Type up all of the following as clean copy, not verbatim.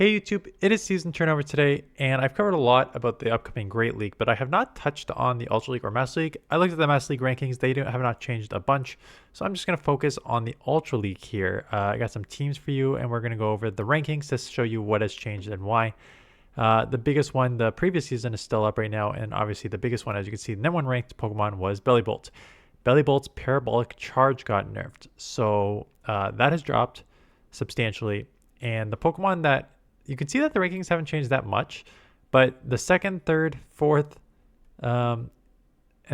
Hey YouTube, it is season turnover today, and I've covered a lot about the upcoming Great League, but I have not touched on the Ultra League or Master League. I looked at the Master League rankings, they have not changed a bunch, so I'm just going to focus on the Ultra League here. I got some teams for you, and we're going to go over the rankings to show you what has changed and why. The biggest one, the previous season, is still up right now, and obviously the biggest one, as you can see, the number one ranked Pokemon was Bellibolt. Bellibolt's Parabolic Charge got nerfed, so that has dropped substantially, and the Pokemon that you can see that the rankings haven't changed that much, but the second, third, fourth, and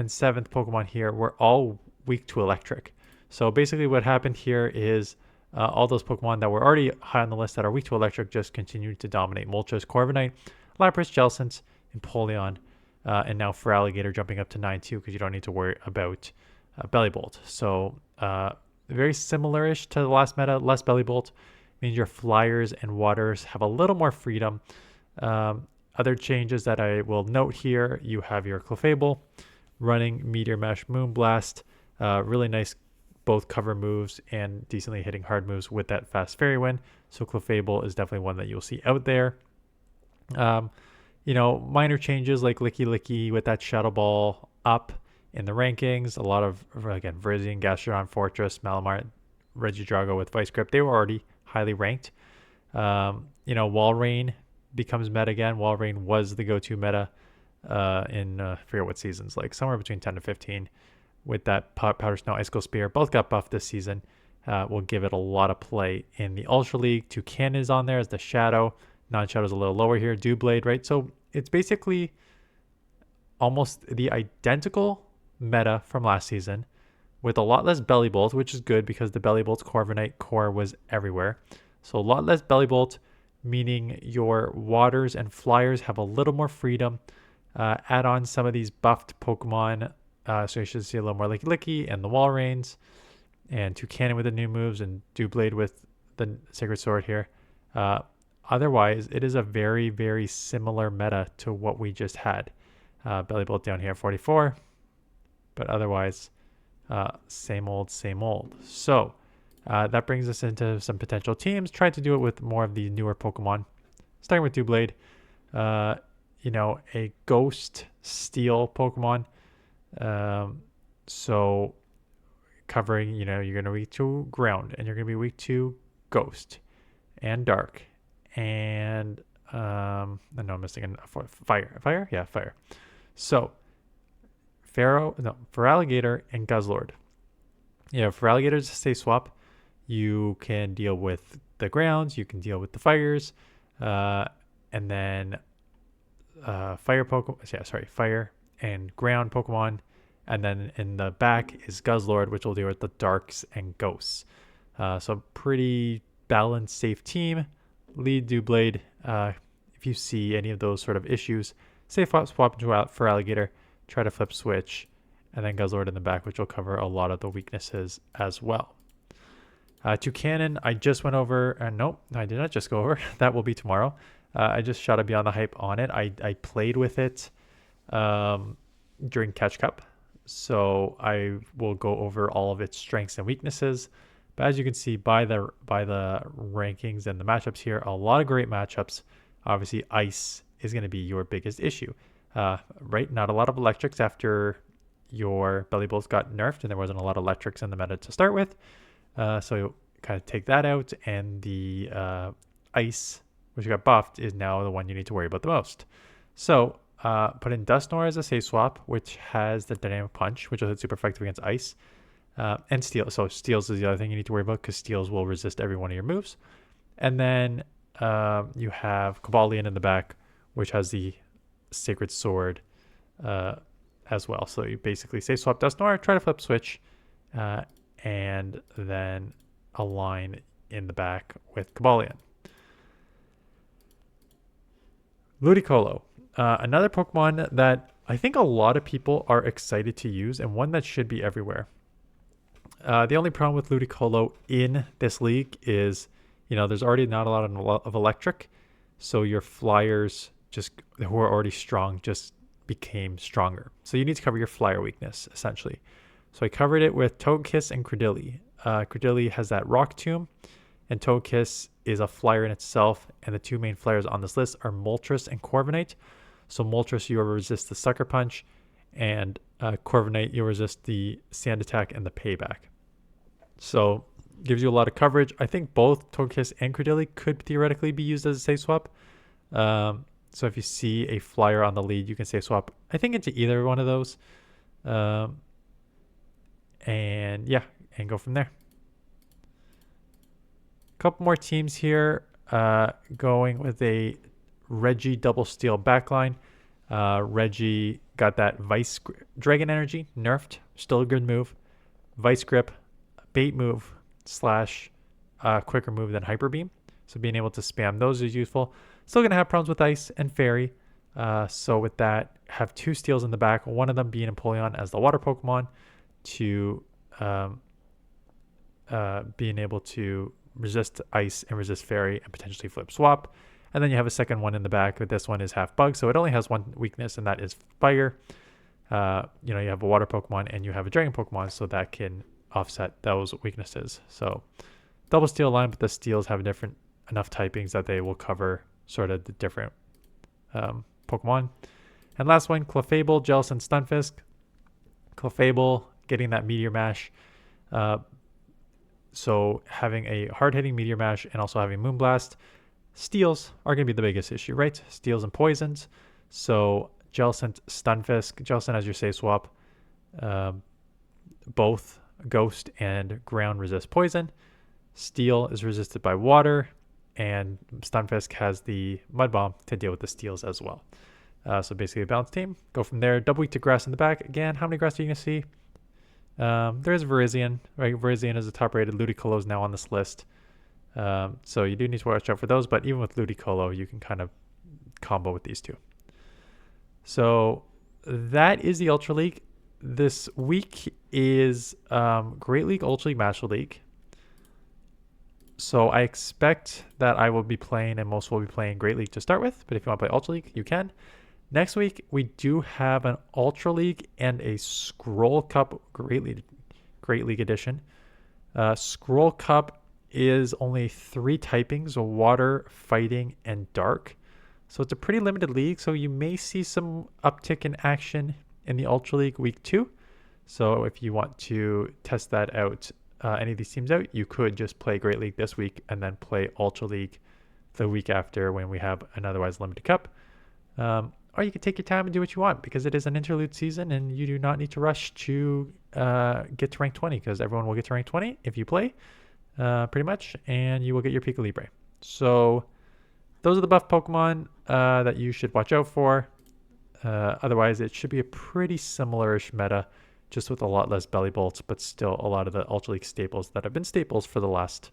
seventh Pokemon here were all weak to electric. So basically what happened here is all those Pokemon that were already high on the list that are weak to electric just continued to dominate. Moltres, Corviknight, Lapras, Jellicent, Empoleon, and now Feraligatr jumping up to 9 too, because you don't need to worry about Bellibolt. So very similar-ish to the last meta, less Bellibolt. Means your flyers and waters have a little more freedom. Other changes that I will note here, you have your Clefable running Meteor Mash, Moonblast, really nice both cover moves and decently hitting hard moves with that fast Fairy Wind. So Clefable is definitely one that you'll see out there. Minor changes like Licky Licky with that Shadow Ball up in the rankings. A lot of, again, Virizion, Gastrodon, Fortress, Malamar, Regidrago with Vice Grip. They were already highly ranked. Walrein becomes meta again. Walrein was the go-to meta in I forget what seasons, like somewhere between 10 to 15 with that Powder Snow Icicle Spear. Both got buffed this season. Will give it a lot of play in the Ultra League. Toucannon is on there as the Shadow. Non-Shadow is a little lower here. Doublade, right? So it's basically almost the identical meta from last season, with a lot less Bellibolt, which is good because the Bellibolt's Corviknight core was everywhere. So a lot less Bellibolt, meaning your waters and flyers have a little more freedom. Add on some of these buffed Pokemon, so you should see a little more Licky Licky and the Walreins, and Toucannon with the new moves, and Doublade with the Sacred Sword here. Otherwise, it is a very, very similar meta to what we just had. Bellibolt down here, 44, but otherwise, same old, same old. So that brings us into some potential teams. Try to do it with more of the newer Pokemon. Starting with Doublade, a Ghost Steel Pokemon. So covering, you're going to be weak to Ground, and you're going to be weak to Ghost and Dark, and I know I'm missing Fire. Yeah, Fire. So Feraligatr and Guzzlord. Feraligatr is a safe swap. You can deal with the grounds, you can deal with the fires, and then fire and ground Pokemon. And then in the back is Guzzlord, which will deal with the darks and ghosts. So pretty balanced, safe team. Lead Doublade. If you see any of those sort of issues, safe swap into Feraligatr. Try to flip switch, and then Guzzlord in the back, which will cover a lot of the weaknesses as well. Toucannon, I just went over, nope, I did not just go over. That will be tomorrow. I just shot a Beyond the Hype on it. I played with it during Catch Cup, so I will go over all of its strengths and weaknesses. But as you can see by the rankings and the matchups here, a lot of great matchups. Obviously, Ice is going to be your biggest issue. Right? Not a lot of electrics after your Bellibolts got nerfed, and there wasn't a lot of electrics in the meta to start with. So you kind of take that out, and the Ice, which got buffed, is now the one you need to worry about the most. So put in Dusknoir as a safe swap, which has the Dynamic Punch, which is super effective against Ice, and Steel. So Steels is the other thing you need to worry about, because Steels will resist every one of your moves. And then you have Cobalion in the back, which has the Sacred Sword as well. So you basically safe swap Dusknoir, try to flip switch, and then align in the back with Cobalion. Ludicolo, another Pokemon that I think a lot of people are excited to use, and one that should be everywhere. The only problem with Ludicolo in this league is, there's already not a lot of electric, so your flyers who are already strong just became stronger. So you need to cover your flyer weakness, essentially. So I covered it with Togekiss and Credilli. Credilli has that Rock Tomb, and Togekiss is a flyer in itself, and the two main flyers on this list are Moltres and Corviknight. So Moltres, you'll resist the Sucker Punch, and Corviknight, you'll resist the Sand Attack and the Payback. So gives you a lot of coverage. I think both Togekiss and Credilli could theoretically be used as a safe swap. So if you see a flyer on the lead, you can safe swap, I think, into either one of those. And yeah, and go from there. A couple more teams here, going with a Reggie double steel backline. Reggie got that Vice Dragon Energy nerfed, still a good move. Vice Grip, bait move / quicker move than Hyper Beam. So being able to spam those is useful. Still going to have problems with Ice and Fairy. So with that, have two steals in the back, one of them being Empoleon as the water Pokemon to being able to resist Ice and resist Fairy and potentially flip swap. And then you have a second one in the back, but this one is half bug, so it only has one weakness, and that is fire. You have a water Pokemon and you have a dragon Pokemon, so that can offset those weaknesses. So double steel line, but the steels have enough typings that they will cover sort of the different Pokemon. And last one, Clefable, Jellicent, Stunfisk. Clefable getting that Meteor Mash. So having a hard-hitting Meteor Mash and also having Moonblast. Steals are going to be the biggest issue, right? Steals and poisons. So Jellicent, Stunfisk. Jellicent has your safe swap. Both Ghost and Ground resist poison. Steel is resisted by water. And Stunfisk has the Mud Bomb to deal with the steals as well. So basically a balanced team. Go from there. Double weak to grass in the back. Again, how many grass are you going to see? There's Virizion, right? Virizion is the top rated. Ludicolo is now on this list. So you do need to watch out for those, but even with Ludicolo, you can kind of combo with these two. So that is the Ultra League. This week is Great League, Ultra League, Master League. So I expect that I will be playing, and most will be playing Great League to start with, but if you want to play Ultra League, you can. Next week, we do have an Ultra League and a Scroll Cup Great League edition. Scroll Cup is only 3 typings: water, fighting, and dark. So it's a pretty limited league, so you may see some uptick in action in the Ultra League week 2. So if you want to test that out, any of these teams out, you could just play Great League this week and then play Ultra League the week after when we have an otherwise limited cup. Or you can take your time and do what you want, because it is an interlude season and you do not need to rush to get to rank 20, because everyone will get to rank 20 if you play, pretty much, and you will get your Pika Libre. So those are the buff Pokemon that you should watch out for. Otherwise, it should be a pretty similar-ish meta, just with a lot less belly bolts, but still a lot of the Ultra League staples that have been staples for the last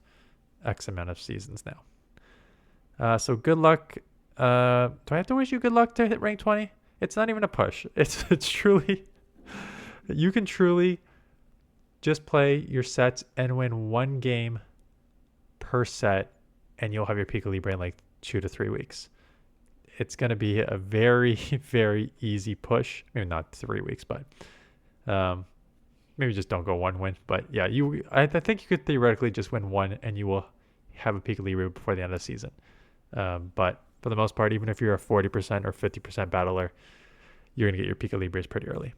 X amount of seasons now. So good luck. Do I have to wish you good luck to hit rank 20? It's not even a push. It's truly, you can truly just play your sets and win 1 game per set, and you'll have your Pika Libre in like 2 to 3 weeks. It's going to be a very, very easy push. Maybe not 3 weeks, but maybe just don't go 1 win. But yeah, I think you could theoretically just win 1 and you will have a Pika Libre before the end of the season. But for the most part, even if you're a 40% or 50% battler, you're going to get your Pika Libres pretty early.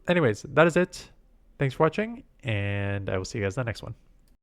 Anyways, that is it. Thanks for watching, and I will see you guys in the next one.